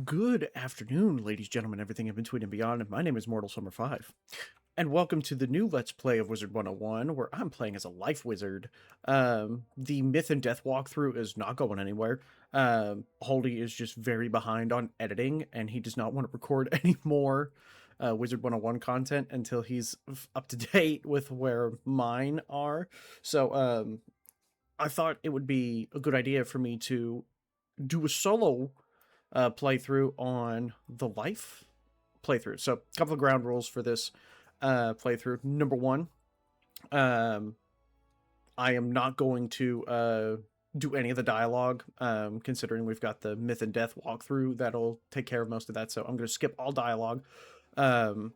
Good afternoon, ladies, gentlemen, everything in between and beyond. My name is Mortal Summer 5. And welcome to the new Let's Play of Wizard101, where I'm playing as a life wizard. The Myth and Death walkthrough is not going anywhere. Holdy is just very behind on editing, and he does not want to record any more Wizard101 content until he's up to date with where mine are. So, I thought it would be a good idea for me to do a solo playthrough on the life playthrough. So, a couple of ground rules for this playthrough. Number one, I am not going to do any of the dialogue, considering we've got the Myth and Death walkthrough that'll take care of most of that. So, I'm going to skip all dialogue. And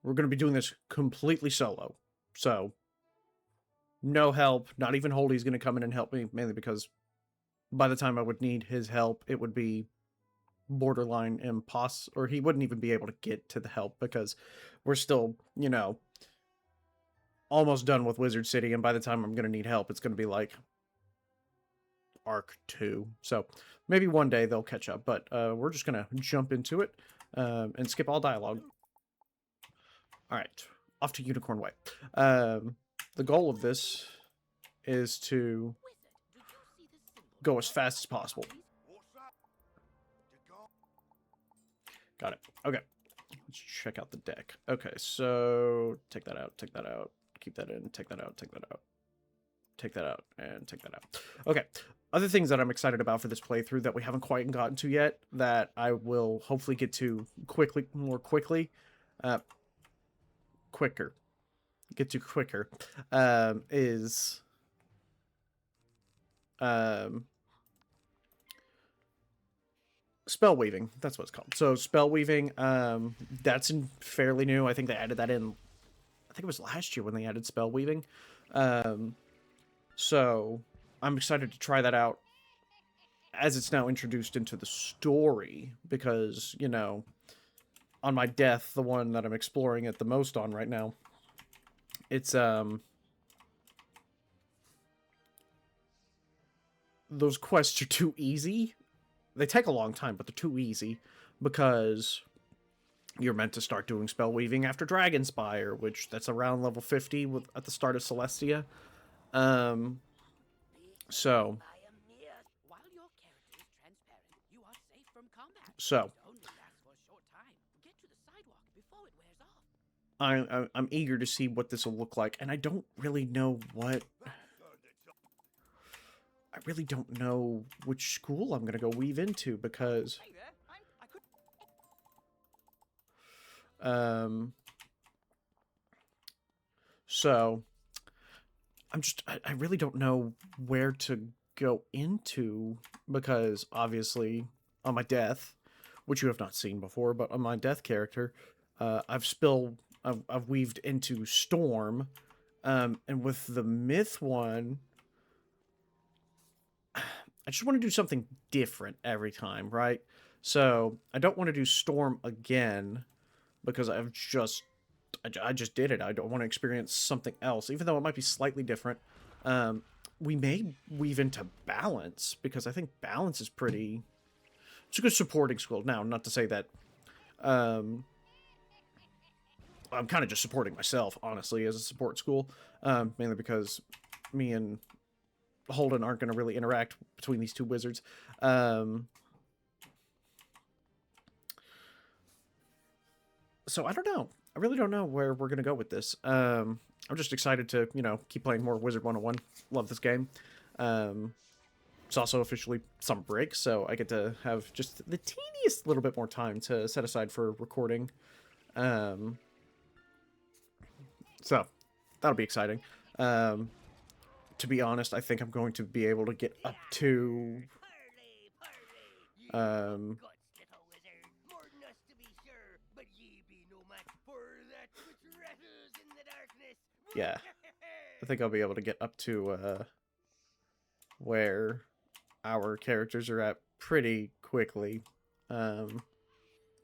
we're going to be doing this completely solo. So, no help. Not even Holdy's going to come in and help me, mainly because by the time I would need his help, it would be borderline impossible, or he wouldn't even be able to get to the help because we're still, almost done with Wizard City, and by the time I'm going to need help, it's going to be like Arc 2. So maybe one day they'll catch up, but we're just going to jump into it and skip all dialogue. All right, off to Unicorn Way. The goal of this is to go as fast as possible. Got it. Okay. Let's check out the deck. Okay, so take that out, keep that in, take that out, take that out, take that out, and take that out. Okay. Other things that I'm excited about for this playthrough that we haven't quite gotten to yet, that I will hopefully get to more quickly, is spell weaving. That's what it's called. So spell weaving, that's fairly new. I think they added that in, I think it was last year when they added spell weaving. So I'm excited to try that out as it's now introduced into the story, because, on my death, the one that I'm exploring it the most on right now, it's, those quests are too easy. They take a long time, but they're too easy because you're meant to start doing spell weaving after Dragonspire, which that's around level 50 at the start of Celestia. So I'm eager to see what this will look like, and I don't really know what. I really don't know which school I'm gonna go weave into, because so I really don't know where to go into, because obviously on my death, which you have not seen before, but on my death character, I've weaved into Storm, and with the Myth one, I just want to do something different every time, right? So I don't want to do Storm again, because I just did it. I don't want to experience something else, even though it might be slightly different. We may weave into Balance, because I think Balance is it's a good supporting school. Now, not to say that I'm kind of just supporting myself, honestly, as a support school, mainly because me and Holden aren't going to really interact between these two wizards. So I don't know. I really don't know where we're going to go with this. I'm just excited to, keep playing more Wizard101. Love this game. It's also officially summer break, so I get to have just the teeniest little bit more time to set aside for recording. So that'll be exciting. To be honest, I think I'm going to be able to get up to yeah, I think I'll be able to get up to where our characters are at pretty quickly,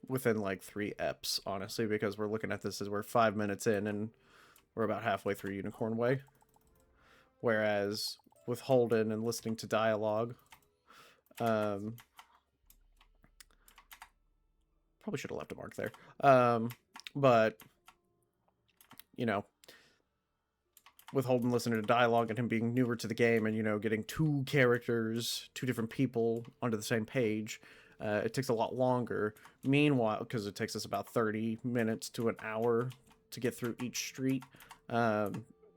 within like 3 eps, honestly, because we're looking at this as we're 5 minutes in and we're about halfway through Unicorn Way. Whereas with Holden and listening to dialogue, Probably should have left a mark there. But, you know, with Holden listening to dialogue and him being newer to the game and, you know, getting two characters, two different people onto the same page, it takes a lot longer. Meanwhile, because it takes us about 30 minutes to an hour to get through each street,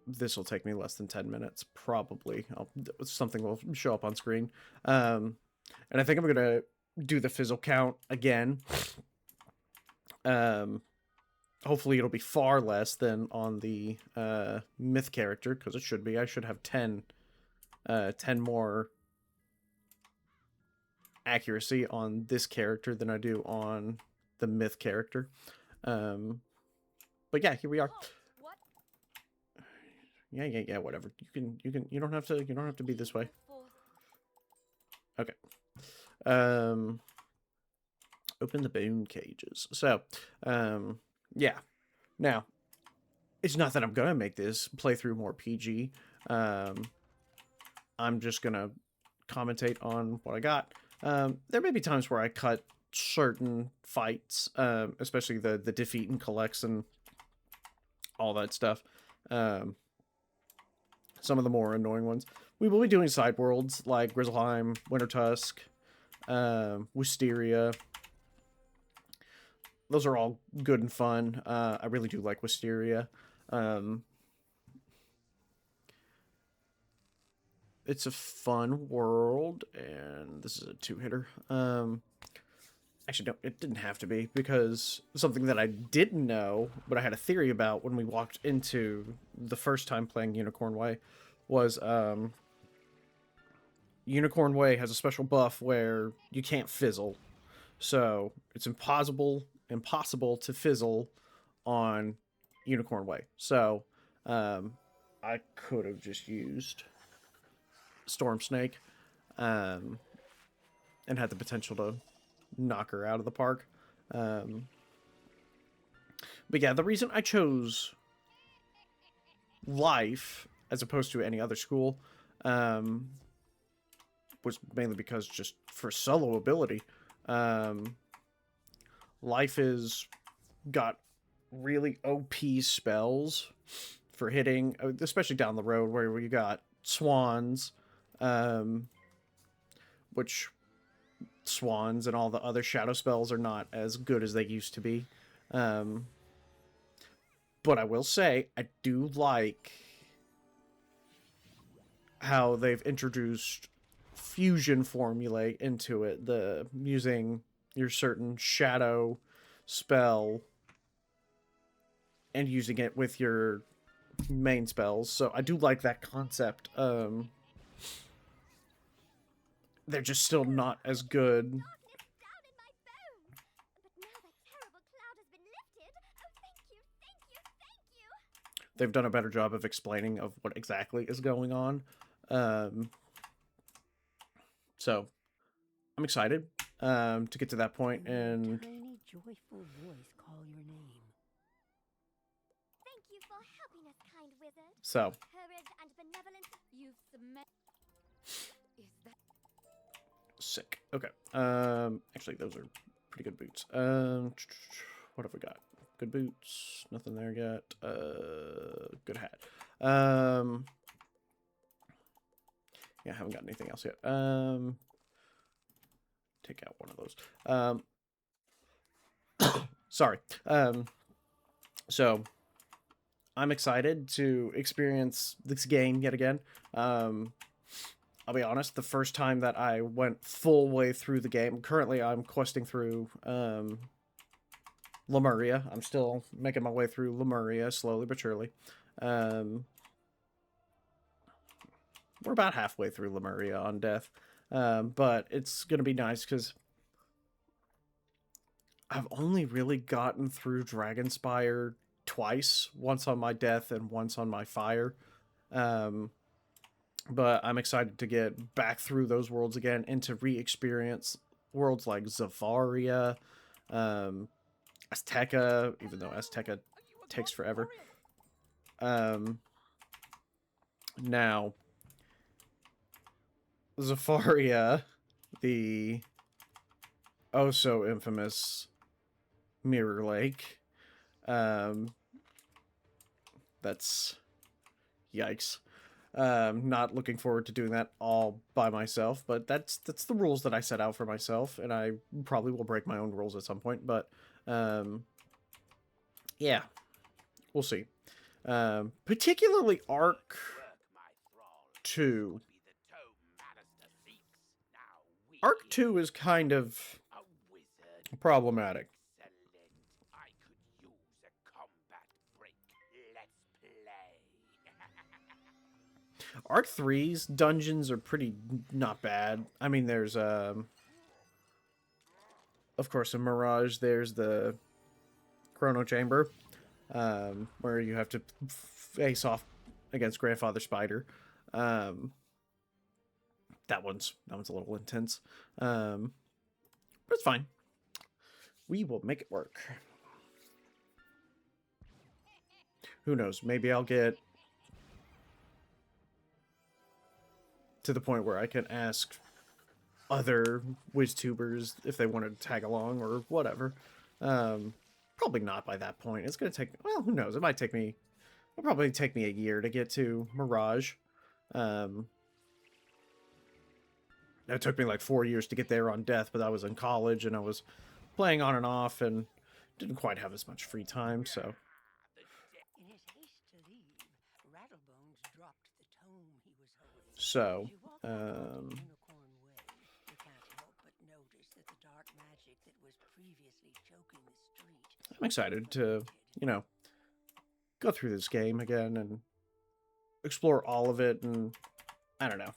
this will take me less than 10 minutes, probably. Something will show up on screen. And I think I'm going to do the fizzle count again. Hopefully it'll be far less than on the myth character, because it should be. I should have 10 more accuracy on this character than I do on the myth character. But yeah, here we are. Yeah, whatever. You don't have to be this way. Okay. Open the bone cages. So, yeah. Now, it's not that I'm gonna make this playthrough more PG. I'm just gonna commentate on what I got. There may be times where I cut certain fights, especially the defeat and collects and all that stuff. Some of the more annoying ones. We will be doing side worlds like Grizzleheim, Wintertusk, Wisteria. Those are all good and fun. I really do like Wisteria. It's a fun world, and this is a two-hitter. Actually, no, it didn't have to be, because something that I didn't know, but I had a theory about when we walked into the first time playing Unicorn Way, was Unicorn Way has a special buff where you can't fizzle. So it's impossible to fizzle on Unicorn Way. So I could have just used Storm Snake and had the potential to knock her out of the park. But yeah, the reason I chose Life as opposed to any other school was mainly because just for solo ability. Life is got really OP spells for hitting, especially down the road where you got swans, which swans and all the other shadow spells are not as good as they used to be. But I will say, I do like how they've introduced fusion formulae into it. The using your certain shadow spell and using it with your main spells. So I do like that concept. They're just still not as good. They've done a better job of explaining of what exactly is going on. So I'm excited to get to that point. And tiny joyful voice call your name. Thank you for helping us, kind wizard. so Courage and benevolence. You've submitted. Is that sick. Okay. Actually, those are pretty good boots. What have we got? Good boots. Nothing there yet. Good hat. Yeah, I haven't got anything else yet. Take out one of those. Sorry. So I'm excited to experience this game yet again. I'll be honest, the first time that I went full way through the game, currently I'm questing through Lemuria. I'm still making my way through Lemuria, slowly but surely. We're about halfway through Lemuria on death. But it's going to be nice because I've only really gotten through Dragonspire twice. Once on my death and once on my fire. But I'm excited to get back through those worlds again and to re-experience worlds like Zavaria, Azteca, even though Azteca takes forever. Now, Zafaria, the oh so infamous Mirror Lake. That's yikes. Not looking forward to doing that all by myself, but that's the rules that I set out for myself, and I probably will break my own rules at some point, but yeah, we'll see. Particularly Arc 2. Arc 2 is kind of problematic. Arc 3's dungeons are pretty not bad. I mean, there's, of course, a Mirage. There's the Chrono Chamber, where you have to face off against Grandfather Spider. That one's a little intense. But it's fine. We will make it work. Who knows? Maybe I'll get to the point where I can ask other WizTubers if they wanted to tag along or whatever. Probably not by that point. It's gonna take, well, who knows? It'll probably take me a year to get to Mirage. It took me like 4 years to get there on Death, but I was in college and I was playing on and off and didn't quite have as much free time, so. In his haste to leave, Rattlebones dropped the tome he was holding. So, As you walk along the Unicorn Way, you can't help but notice that the dark magic that was previously choking the street. I'm excited to, you know, go through this game again and explore all of it, and I don't know.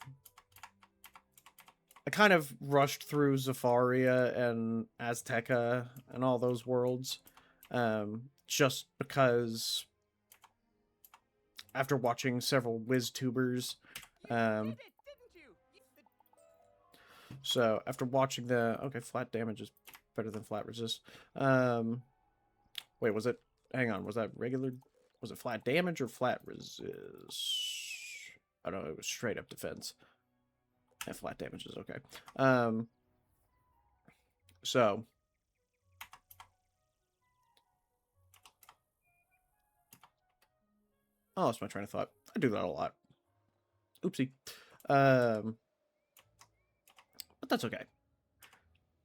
I kind of rushed through Zafaria and Azteca and all those worlds, just because after watching several WizTubers, so after watching okay, flat damage is better than flat resist. Wait, was it, hang on, was that regular, was it flat damage or flat resist? I don't know, it was straight up defense. Yeah, flat damage is okay. So oh, that's my train of thought. I do that a lot. Oopsie. But that's okay.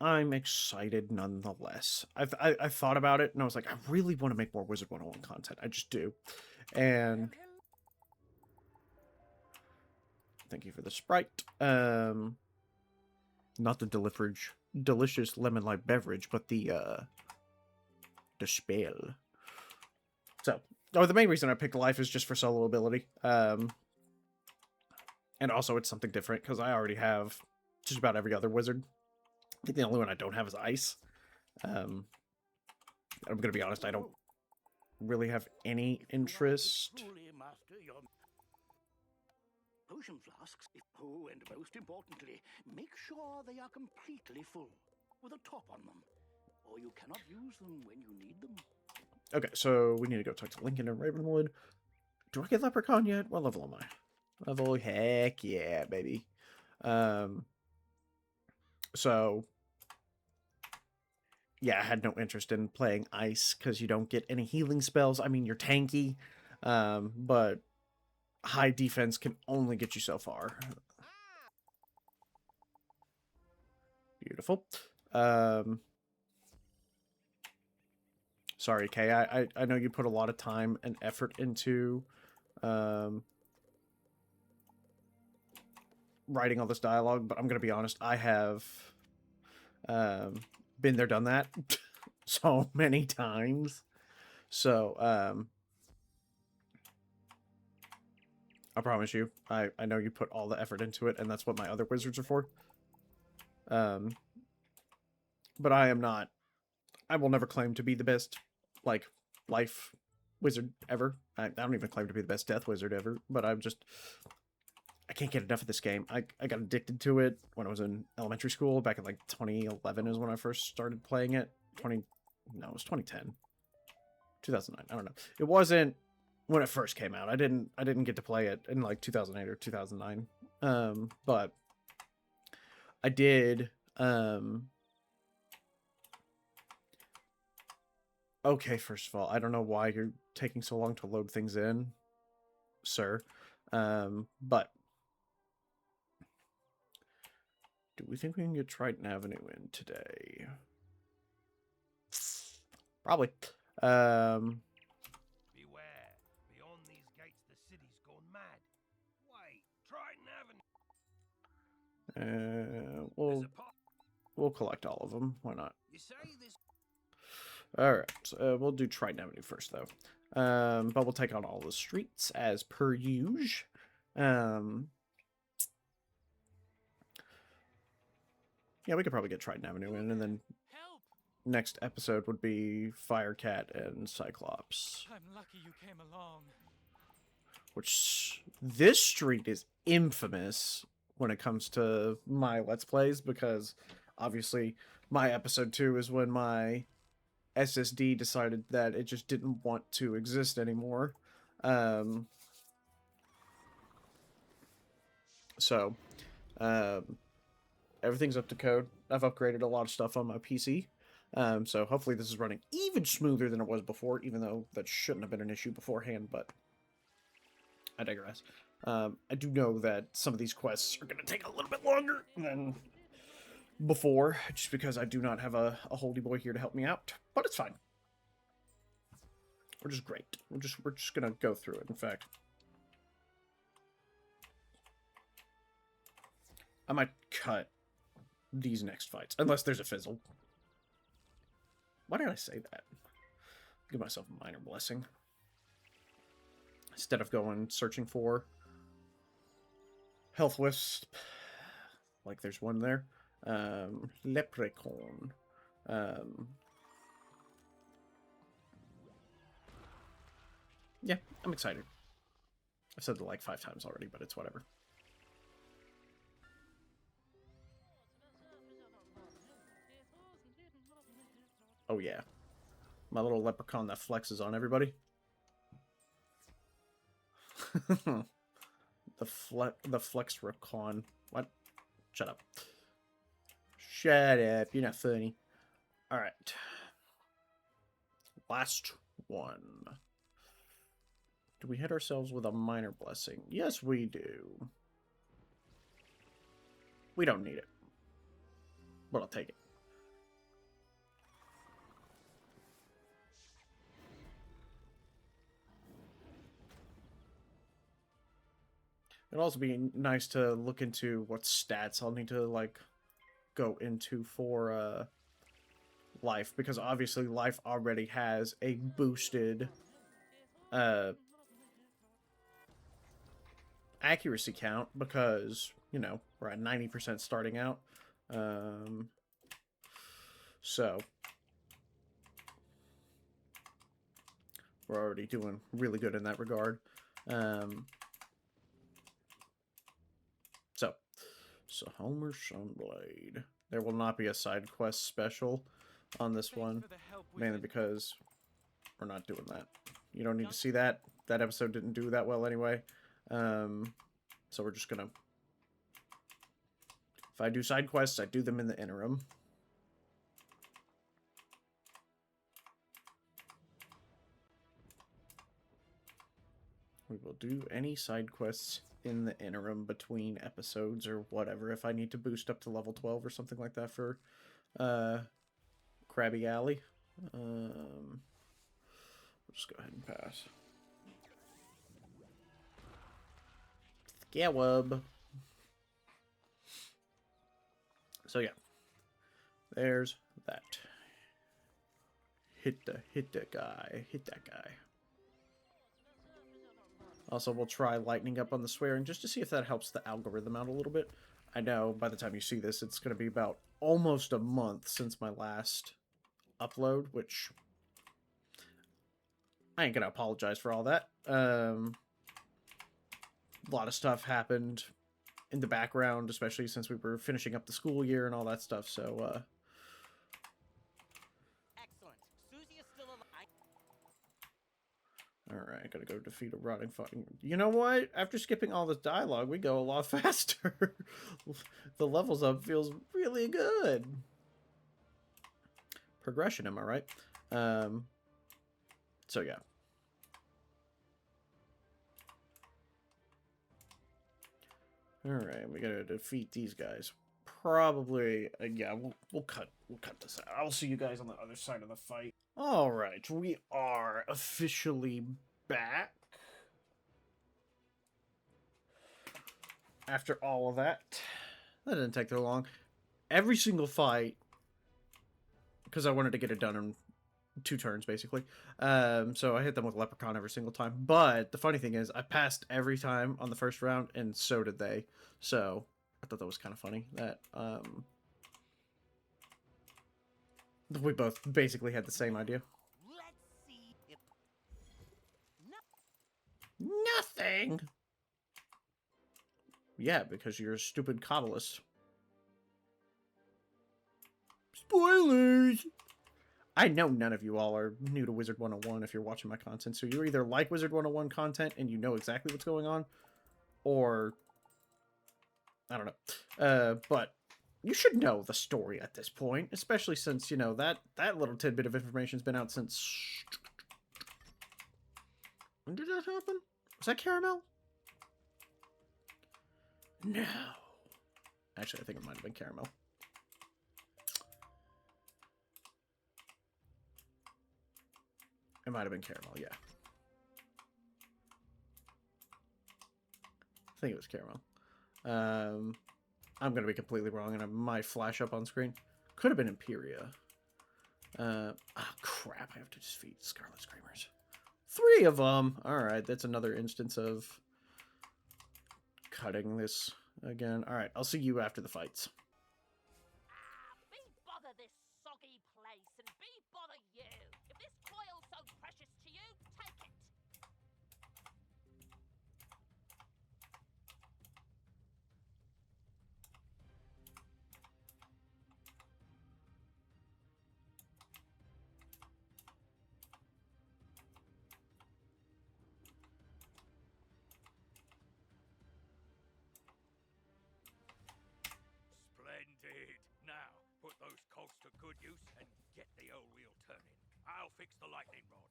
I'm excited nonetheless. I thought about it and I was like, I really want to make more Wizard101 content. I just do. And thank you for the Sprite. Not the delicious lemon-like beverage, but the spell. So, the main reason I picked Life is just for solo ability. And also it's something different, because I already have just about every other wizard. I think the only one I don't have is Ice. I'm gonna be honest, I don't really have any interest. Potion flasks, oh, and most importantly, make sure they are completely full, with a top on them, or you cannot use them when you need them. Okay, so we need to go talk to Lincoln and Ravenwood. Do I get Leprechaun yet? What level am I? Level, heck yeah, baby. So, yeah, I had no interest in playing Ice, because you don't get any healing spells. I mean, you're tanky, but high defense can only get you so far. Beautiful. Sorry, Kay. I know you put a lot of time and effort into writing all this dialogue, but I'm gonna be honest, I have been there, done that so many times. So I promise you, I know you put all the effort into it, and that's what my other wizards are for. But I am not. I will never claim to be the best, like, life wizard ever. I don't even claim to be the best death wizard ever, but I can't get enough of this game. I got addicted to it when I was in elementary school, back in, like, 2011 is when I first started playing it. It was 2010. 2009, I don't know. It wasn't when it first came out. I didn't get to play it in, like, 2008 or 2009. But I did, Okay, first of all, I don't know why you're taking so long to load things in, sir. But do we think we can get Triton Avenue in today? Probably. Beware. Beyond these gates, the city's gone mad. Wait, Triton Avenue. We'll collect all of them. Why not? You say this? All right. We'll do Triton Avenue first, though. But we'll take on all the streets as per usual. Yeah, we could probably get Triton Avenue in, and then next episode would be Firecat and Cyclops. I'm lucky you came along. Which, this street is infamous when it comes to my Let's Plays, because obviously my episode 2 is when my SSD decided that it just didn't want to exist anymore. Everything's up to code. I've upgraded a lot of stuff on my PC. So hopefully this is running even smoother than it was before, even though that shouldn't have been an issue beforehand, but I digress. I do know that some of these quests are going to take a little bit longer than before, just because I do not have a holy boy here to help me out, but it's fine. We're just great. We're just going to go through it, in fact. I might cut these next fights, unless there's a fizzle. Why did I say that? Give myself a minor blessing. Instead of going searching for health wisp, like there's one there. Leprechaun. Yeah, I'm excited. I've said it like 5 times already, but it's whatever. Oh yeah. My little leprechaun that flexes on everybody. the flex recon. What? Shut up. Shut up. You're not funny. Alright. Last one. Do we hit ourselves with a minor blessing? Yes, we do. We don't need it. But I'll take it. It'd also be nice to look into what stats I'll need to, like, go into for, life. Because obviously life already has a boosted, accuracy count. Because, you know, we're at 90% starting out. So we're already doing really good in that regard. So Homer Sunblade. There will not be a side quest special on this one, mainly because we're not doing that. You don't need to see that. That episode didn't do that well anyway. So we're just gonna... If I do side quests, I do them in the interim. We will do any side quests in the interim between episodes or whatever. If I need to boost up to level 12 or something like that for Krabby Alley. We'll just go ahead and pass. Gawub. So yeah. There's that. Hit that guy. Hit that guy. Also, we'll try lightening up on the swearing just to see if that helps the algorithm out a little bit. I know by the time you see this, it's going to be about almost a month since my last upload, which I ain't going to apologize for all that. A lot of stuff happened in the background, especially since we were finishing up the school year and all that stuff, so... Excellent. Susie is still alive. Alright, gotta go defeat a rotting fucking... You know what? After skipping all this dialogue, we go a lot faster. The levels up feels really good. Progression, am I right? So yeah. Alright, we gotta defeat these guys. Probably, yeah, we'll cut this out. I'll see you guys on the other side of the fight. Alright, we are officially back. After all of that. That didn't take too long. Every single fight, because I wanted to get it done in 2 turns, basically. So I hit them with Leprechaun every single time. But the funny thing is, I passed every time on the first round, and so did they. So I thought that was kind of funny that we both basically had the same idea. Let's see if... No. Nothing! Yeah, because you're a stupid Cobblist. Spoilers! I know none of you all are new to Wizard 101 if you're watching my content, so you either like Wizard 101 content and you know exactly what's going on, or... I don't know. But you should know the story at this point, especially since, you know, that little tidbit of information's been out since... When did that happen? Was that Caramel? No. Actually, I think it might have been Caramel. It might have been Caramel, yeah. I think it was Caramel. I'm going to be completely wrong, and it might flash up on screen. Could have been Imperia. Oh, crap. I have to defeat Scarlet Screamers. 3 of them! Alright, that's another instance of cutting this again. Alright, I'll see you after the fights. Be bother this soggy place, and be bother you. If this coil's so precious to you, take it. Splendid. Now, put those cogs to good use and get the old wheel turning. I'll fix the lightning rod.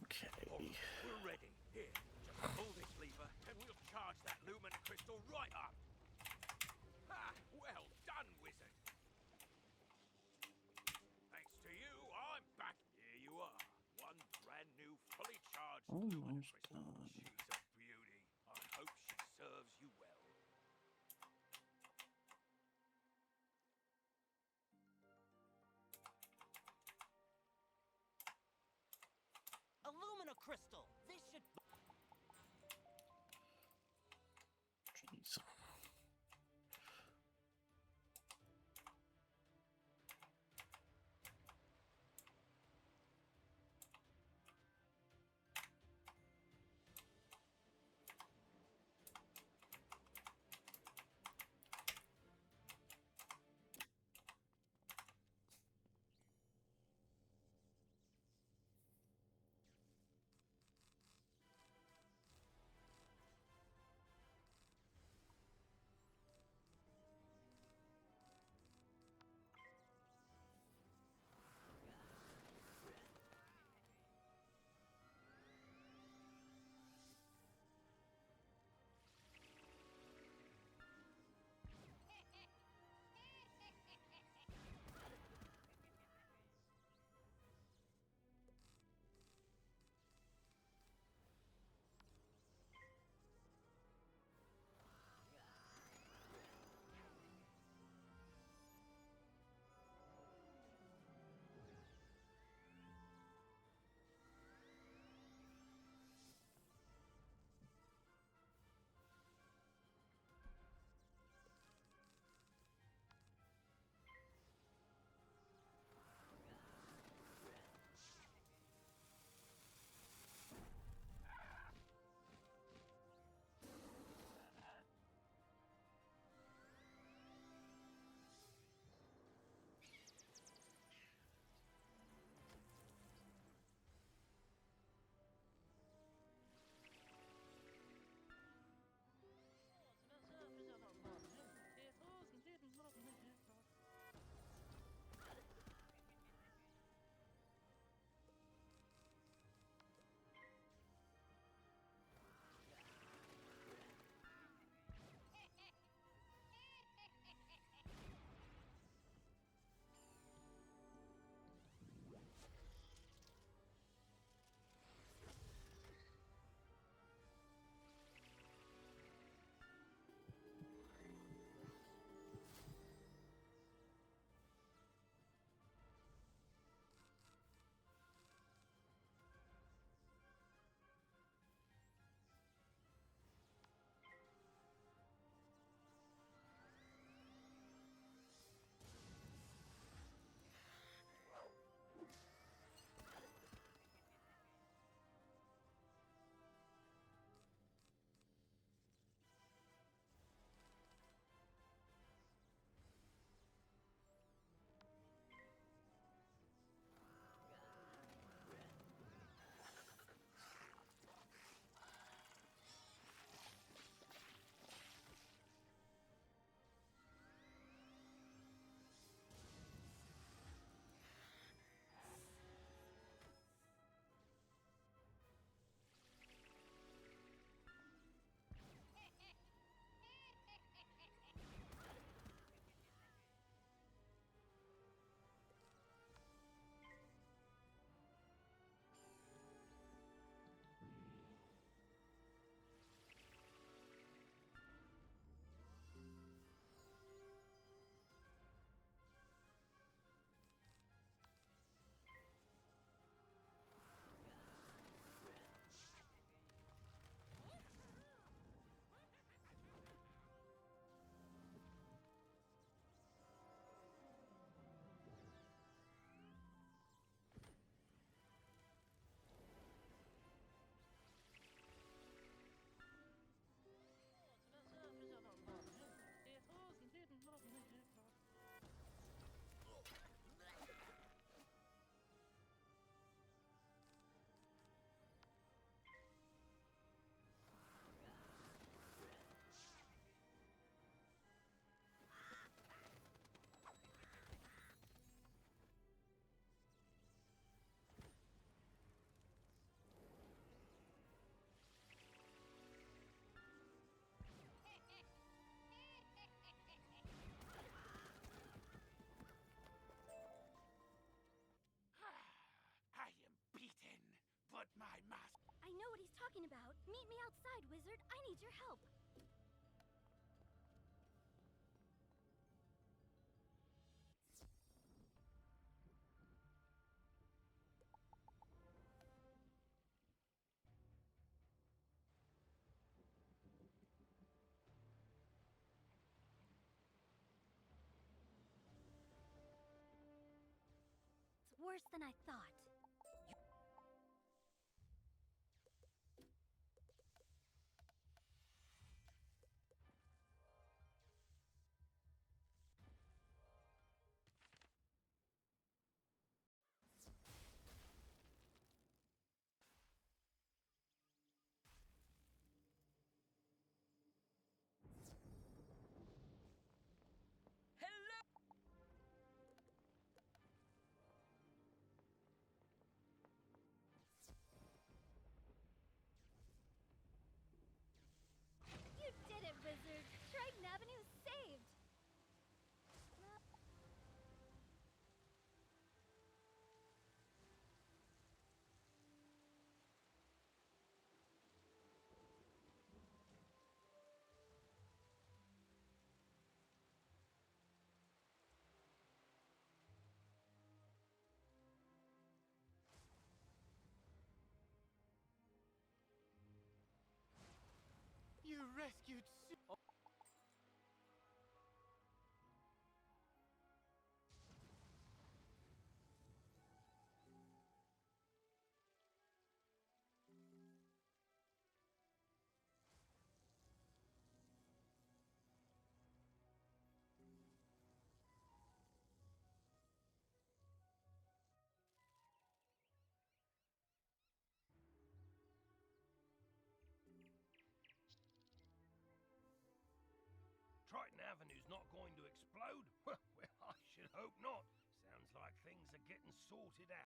Okay. Oh, we're ready. Here, just pull this lever and we'll charge that lumen crystal right up. Ha! Well done, wizard. Thanks to you, I'm back. Here you are. One brand new, fully charged lumen Almost crystal. done. She's a beauty. I hope she serves you well. Alumina crystal. This should... Jeez. talking about? Meet me outside, wizard. I need your help. It's worse than I thought. You did it, wizard! Triton Avenue saved! You rescued Triton Avenue's not going to explode? Well, I should hope not. Sounds like things are getting sorted out.